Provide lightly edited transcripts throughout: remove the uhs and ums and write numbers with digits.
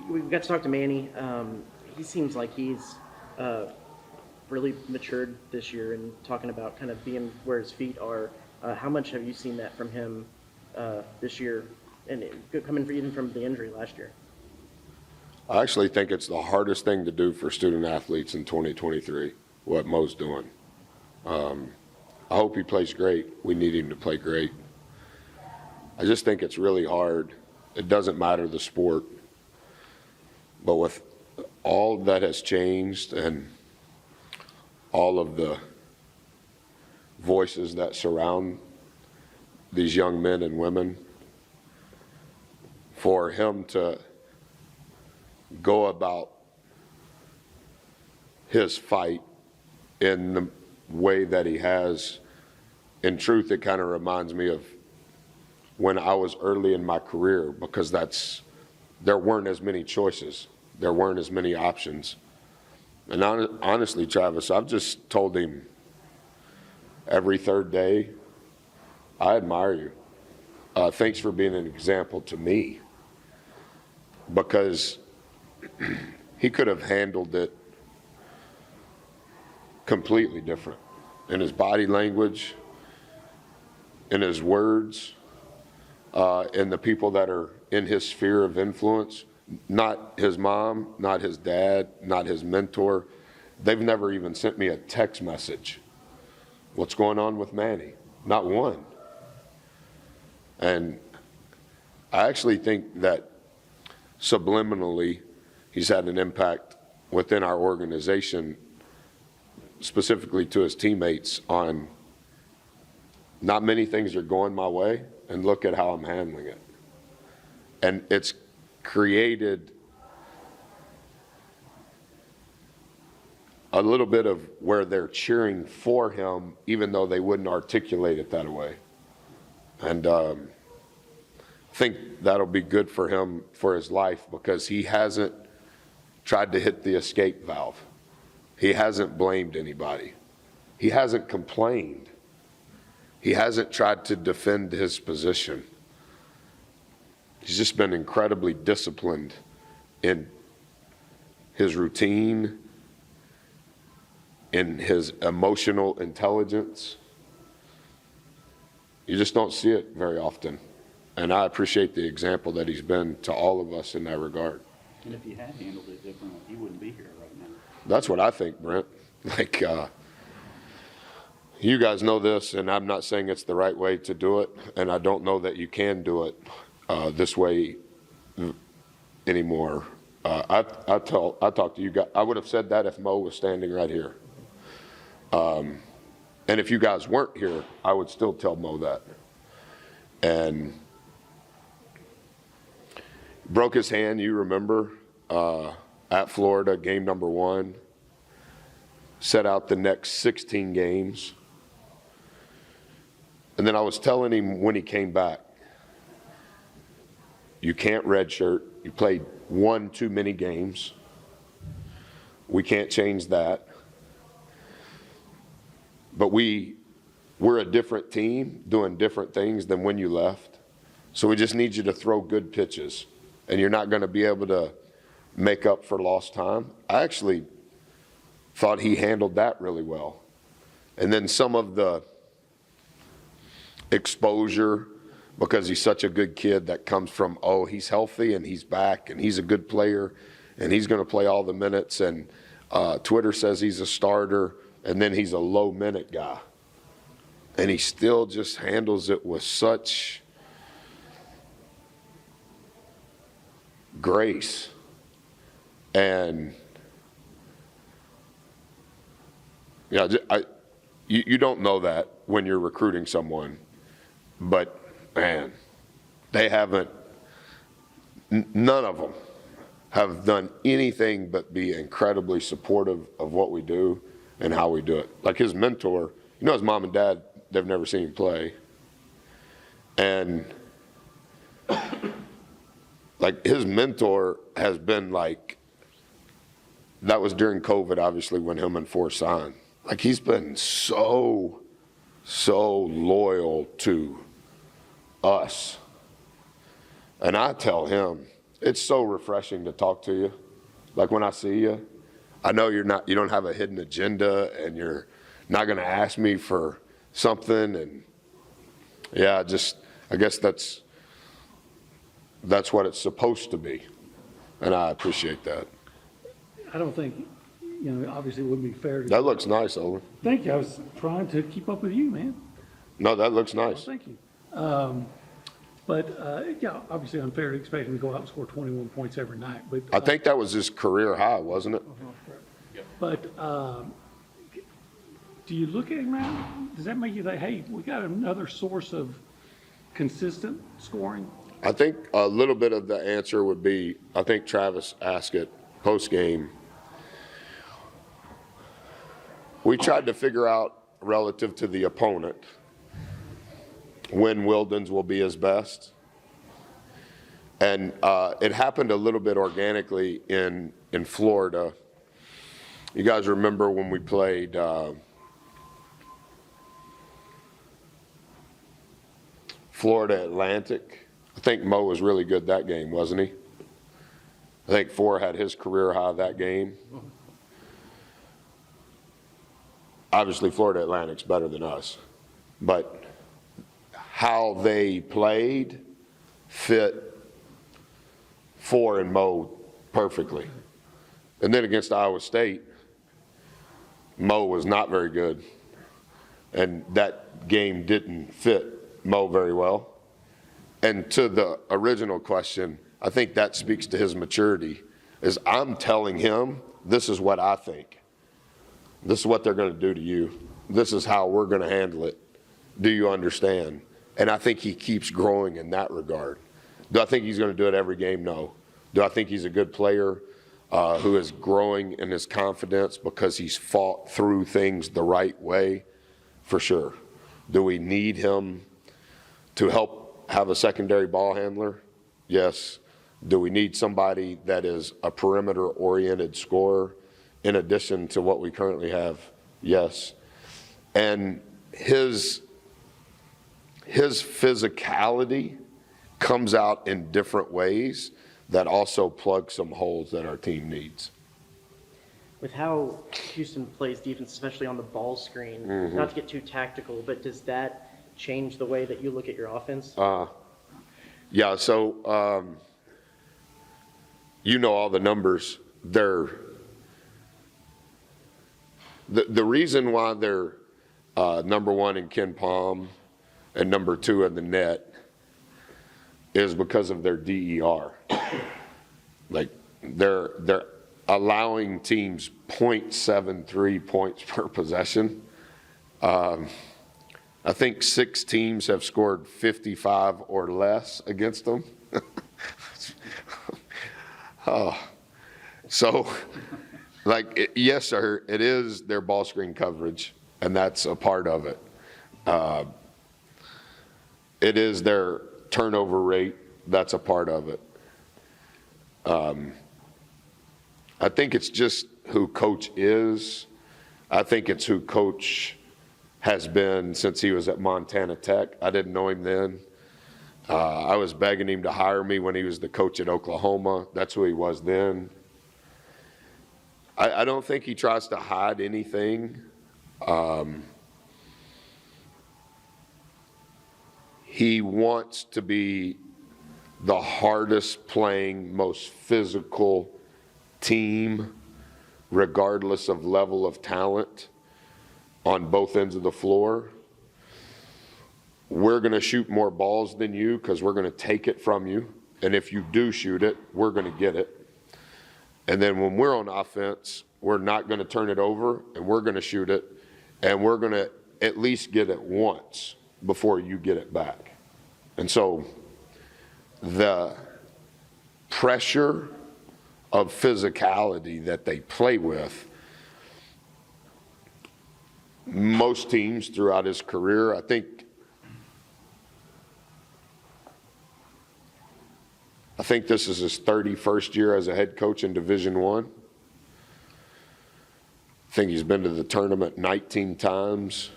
We got to talk to Manny. He seems like he's really matured this year and talking about kind of being where his feet are. How much have you seen that from him this year, and coming even from the injury last year? I actually think it's the hardest thing to do for student athletes in 2023, what Mo's doing. I hope he plays great. We need him to play great. I just think it's really hard. It doesn't matter the sport, but with all that has changed and all of the voices that surround these young men and women, for him to go about his fight in the way that he has, in truth, it kind of reminds me of when I was early in my career, because there weren't as many choices. There weren't as many options. And honestly, Travis, I've just told him every third day, I admire you. Thanks for being an example to me. Because he could have handled it completely different in his body language, in his words, in the people that are in his sphere of influence. Not his mom, not his dad, not his mentor. They've never even sent me a text message. What's going on with Manny? Not one. And I actually think that subliminally he's had an impact within our organization, specifically to his teammates, on not many things are going my way, and look at how I'm handling it. And it's created a little bit of where they're cheering for him, even though they wouldn't articulate it that way. And I think that'll be good for him for his life, because he hasn't tried to hit the escape valve. He hasn't blamed anybody. He hasn't complained. He hasn't tried to defend his position. He's just been incredibly disciplined in his routine, in his emotional intelligence. You just don't see it very often. And I appreciate the example that he's been to all of us in that regard. And if he had handled it differently, he wouldn't be here right now. That's what I think, Brent. Like, you guys know this, and I'm not saying it's the right way to do it, and I don't know that you can do it this way anymore. I talked to you guys. I would have said that if Mo was standing right here. And if you guys weren't here, I would still tell Mo that. And broke his hand, you remember, at Florida, game number 1. Set out the next 16 games. And then I was telling him when he came back, you can't redshirt. You played one too many games. We can't change that. But we're a different team doing different things than when you left. So we just need you to throw good pitches. And you're not going to be able to make up for lost time. I actually thought he handled that really well. And then some of the exposure, because he's such a good kid, that comes from, oh, he's healthy and he's back and he's a good player and he's going to play all the minutes, and Twitter says he's a starter, and then he's a low minute guy. And he still just handles it with such grace. And yeah, you don't know that when you're recruiting someone, but man, they haven't, none of them have done anything but be incredibly supportive of what we do and how we do it. Like his mentor, his mom and dad, they've never seen him play. And like his mentor has been like, that was during COVID, obviously, when him and Forrest signed. Like he's been so loyal to us. And I tell him, it's so refreshing to talk to you. Like when I see you, I know you don't have a hidden agenda and you're not going to ask me for something. And yeah, I guess that's what it's supposed to be. And I appreciate that. I don't think, obviously it wouldn't be fair to. That looks nice, Olin. Thank you. I was trying to keep up with you, man. No, that looks Well, nice. thank you. Yeah, obviously unfair to expect him to go out and score 21 points every night, but. I think that was his career high, wasn't it? But, do you look at him now? Does that make you think, hey, we got another source of consistent scoring? I think a little bit of the answer would be, I think Travis asked it post-game. We tried to figure out relative to the opponent when Wildens will be his best. And it happened a little bit organically in Florida. You guys remember when we played Florida Atlantic? I think Mo was really good that game, wasn't he? I think Four had his career high that game. Obviously, Florida Atlantic's better than us. But how they played fit Four and Mo perfectly. And then against Iowa State, Mo was not very good. And that game didn't fit Mo very well. And to the original question, I think that speaks to his maturity, is I'm telling him, this is what I think. This is what they're going to do to you. This is how we're going to handle it. Do you understand? And I think he keeps growing in that regard. Do I think he's going to do it every game? No. Do I think he's a good player who is growing in his confidence because he's fought through things the right way? For sure. Do we need him to help have a secondary ball handler? Yes. Do we need somebody that is a perimeter-oriented scorer in addition to what we currently have? Yes. And his physicality comes out in different ways that also plug some holes that our team needs. With how Houston plays defense, especially on the ball screen, not to get too tactical, but does that change the way that you look at your offense? Yeah, so you know all the numbers. The reason why they're number one in Ken Palm and number two in the net is because of their DER. Like they're allowing teams 0.73 points per possession. I think 6 teams have scored 55 or less against them. So, yes, sir, it is their ball screen coverage, and that's a part of it. It is their turnover rate. That's a part of it. I think it's just who Coach is. I think it's who Coach has been since he was at Montana Tech. I didn't know him then. I was begging him to hire me when he was the coach at Oklahoma. That's who he was then. I don't think he tries to hide anything. He wants to be the hardest playing, most physical team, regardless of level of talent on both ends of the floor. We're going to shoot more balls than you because we're going to take it from you. And if you do shoot it, we're going to get it. And then when we're on offense, we're not going to turn it over and we're going to shoot it. And we're going to at least get it once before you get it back. And so the pressure of physicality that they play with, most teams throughout his career, I think this is his 31st year as a head coach in Division I. I think he's been to the tournament 19 times.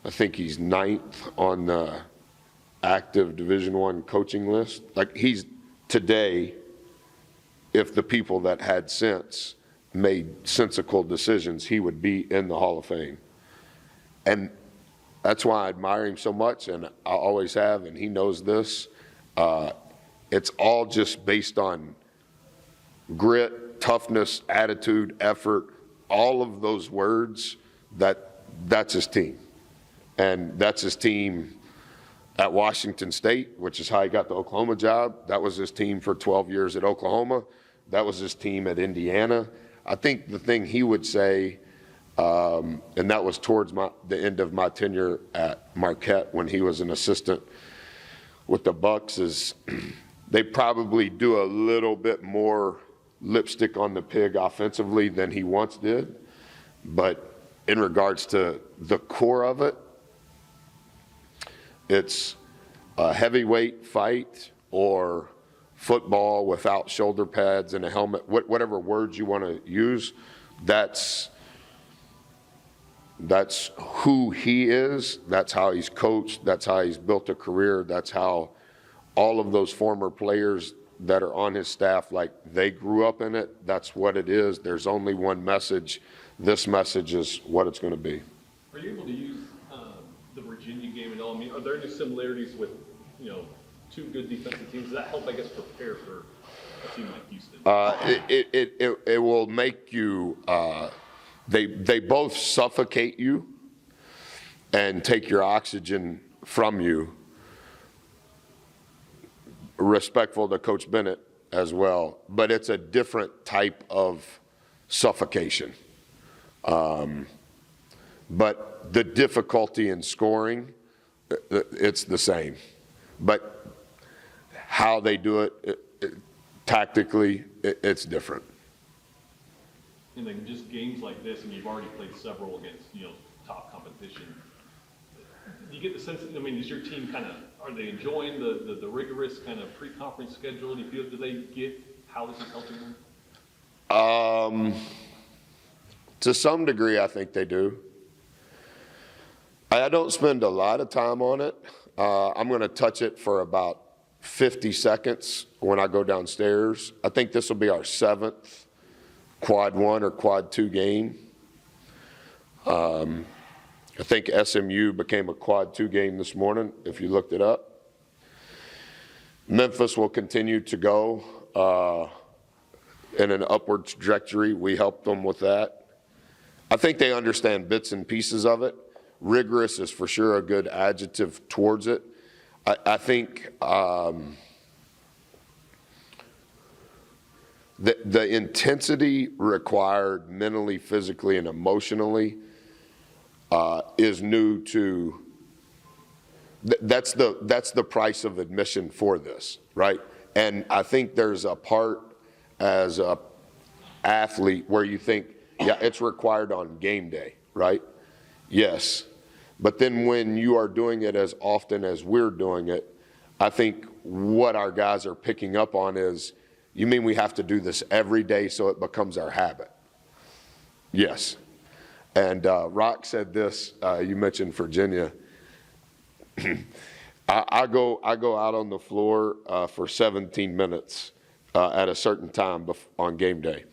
I think he's 9th on the active Division I coaching list. Like, he's today if the people that had sense made sensical decisions, he would be in the Hall of Fame. And that's why I admire him so much, and I always have, and he knows this. It's all just based on grit, toughness, attitude, effort, all of those words. That's his team. And that's his team at Washington State, which is how he got the Oklahoma job. That was his team for 12 years at Oklahoma. That was his team at Indiana. I think the thing he would say, and that was towards the end of my tenure at Marquette when he was an assistant with the Bucks, is they probably do a little bit more lipstick on the pig offensively than he once did. But in regards to the core of it, it's a heavyweight fight or football without shoulder pads and a helmet, whatever words you want to use. That's who he is. That's how he's coached. That's how he's built a career. That's how all of those former players that are on his staff, like, they grew up in it. That's what it is. There's only one message. This message is what it's going to be. Are you able to use the Virginia game at all? I mean, are there any similarities with, two good defensive teams? Does that help, I guess, prepare for a team like Houston? It will make you, they both suffocate you and take your oxygen from you. Respectful to Coach Bennett as well, but it's a different type of suffocation. But the difficulty in scoring, it's the same. But how they do it, tactically, it's different. And then just games like this, and you've already played several against, top competition. Do you get the sense, I mean, is your team are they enjoying the rigorous kind of pre-conference schedule? Do they get how this is helping them? To some degree, I think they do. I don't spend a lot of time on it. I'm going to touch it for about 50 seconds when I go downstairs. I think this will be our 7th quad 1 or quad 2 game. I think SMU became a quad 2 game this morning, if you looked it up. Memphis will continue to go in an upward trajectory. We helped them with that. I think they understand bits and pieces of it. Rigorous is for sure a good adjective towards it. I think the intensity required mentally, physically, and emotionally is new to, that's the price of admission for this, right? And I think there's a part as a athlete where you think, yeah, it's required on game day, right? Yes. But then when you are doing it as often as we're doing it, I think what our guys are picking up on is, you mean we have to do this every day so it becomes our habit? Yes. And Rock said this, you mentioned Virginia. I go out on the floor for 17 minutes at a certain time on game day.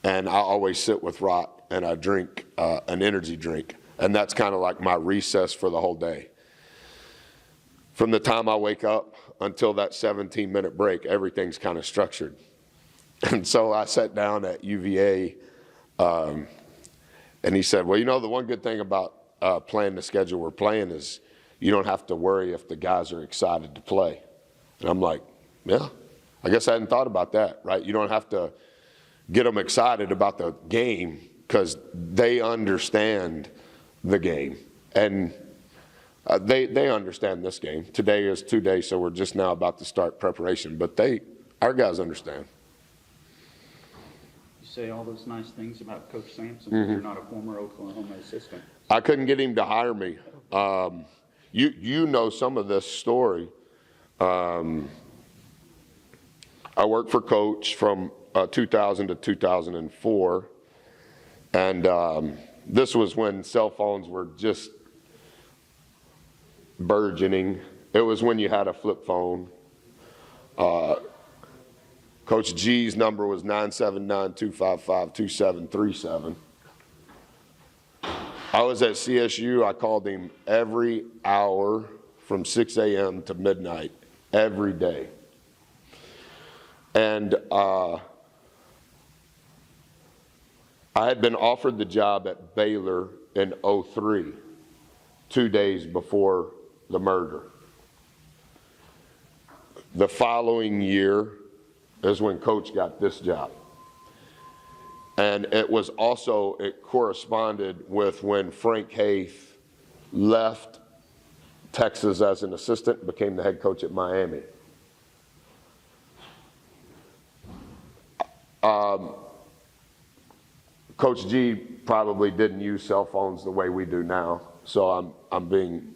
And I always sit with Rock and I drink an energy drink. And that's kind of like my recess for the whole day. From the time I wake up until that 17-minute break, everything's kind of structured. And so I sat down at UVA, and he said, well, the one good thing about playing the schedule we're playing is you don't have to worry if the guys are excited to play. And I'm like, yeah, I guess I hadn't thought about that, right? You don't have to get them excited about the game because they understand the game. And they understand this game. Today is 2 days, so we're just now about to start preparation. But our guys understand. You say all those nice things about Coach Sampson, but you're not a former Oklahoma assistant. I couldn't get him to hire me. You know some of this story. I worked for Coach from 2000 to 2004. And this was when cell phones were just burgeoning. It was when you had a flip phone. Coach G's number was 979-255-2737. I was at CSU. I called him every hour from 6 a.m. to midnight, every day. And I had been offered the job at Baylor in '03, 2 days before the murder. The following year is when Coach got this job. And it corresponded with when Frank Haith left Texas as an assistant and became the head coach at Miami. Coach G probably didn't use cell phones the way we do now, so I'm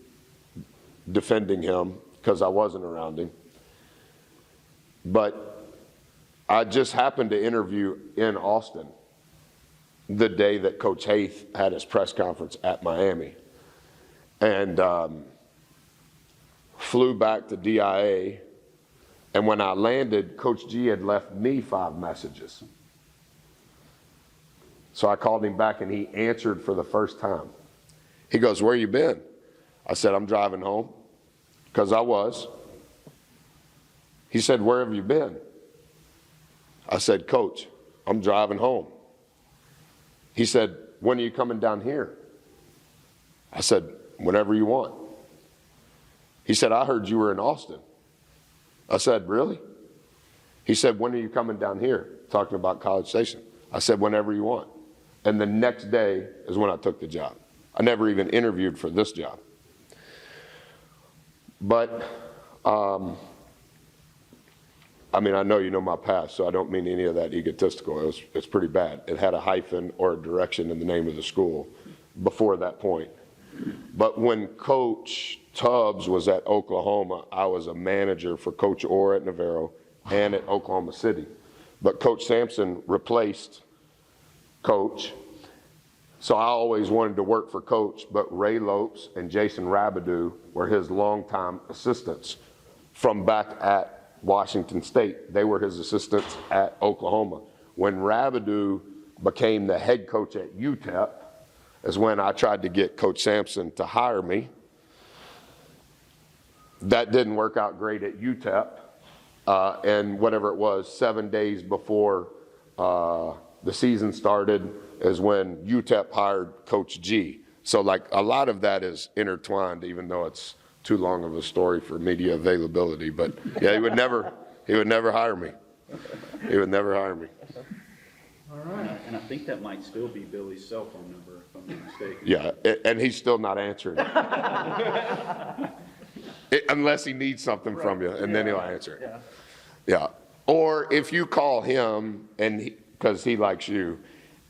defending him because I wasn't around him. But I just happened to interview in Austin the day that Coach Haith had his press conference at Miami, and flew back to DIA. And when I landed, Coach G had left me 5 messages. So I called him back and he answered for the first time. He goes, "Where you been?" I said, "I'm driving home," because I was. He said, "Where have you been?" I said, "Coach, I'm driving home." He said, "When are you coming down here?" I said, "Whenever you want." He said, "I heard you were in Austin." I said, "Really?" He said, "When are you coming down here?" Talking about College Station. I said, "Whenever you want." And the next day is when I took the job. I never even interviewed for this job. But, I mean, I know you know my past, so I don't mean any of that egotistical. It's pretty bad. It had a hyphen or a direction in the name of the school before that point. But when Coach Tubbs was at Oklahoma, I was a manager for Coach Orr at Navarro and at Oklahoma City. But Coach Sampson replaced Coach. So I always wanted to work for Coach, but Ray Lopes and Jason Rabideau were his longtime assistants from back at Washington State. They were his assistants at Oklahoma. When Rabideau became the head coach at UTEP is when I tried to get Coach Sampson to hire me. That didn't work out great at UTEP. And whatever it was, 7 days before the season started is when UTEP hired Coach G. So like a lot of that is intertwined, even though it's too long of a story for media availability. But yeah, he would never hire me. He would never hire me. All right. And I think that might still be Billy's cell phone number, if I'm not mistaken. Yeah, and he's still not answering. Unless he needs something from you, and then he'll answer it. Yeah. Or if you call him, and because he likes you,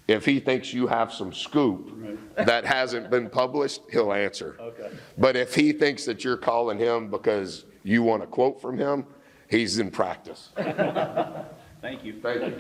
if he thinks you have some scoop that hasn't been published, he'll answer. Okay. But if he thinks that you're calling him because you want a quote from him, he's in practice. Thank you. Thank you.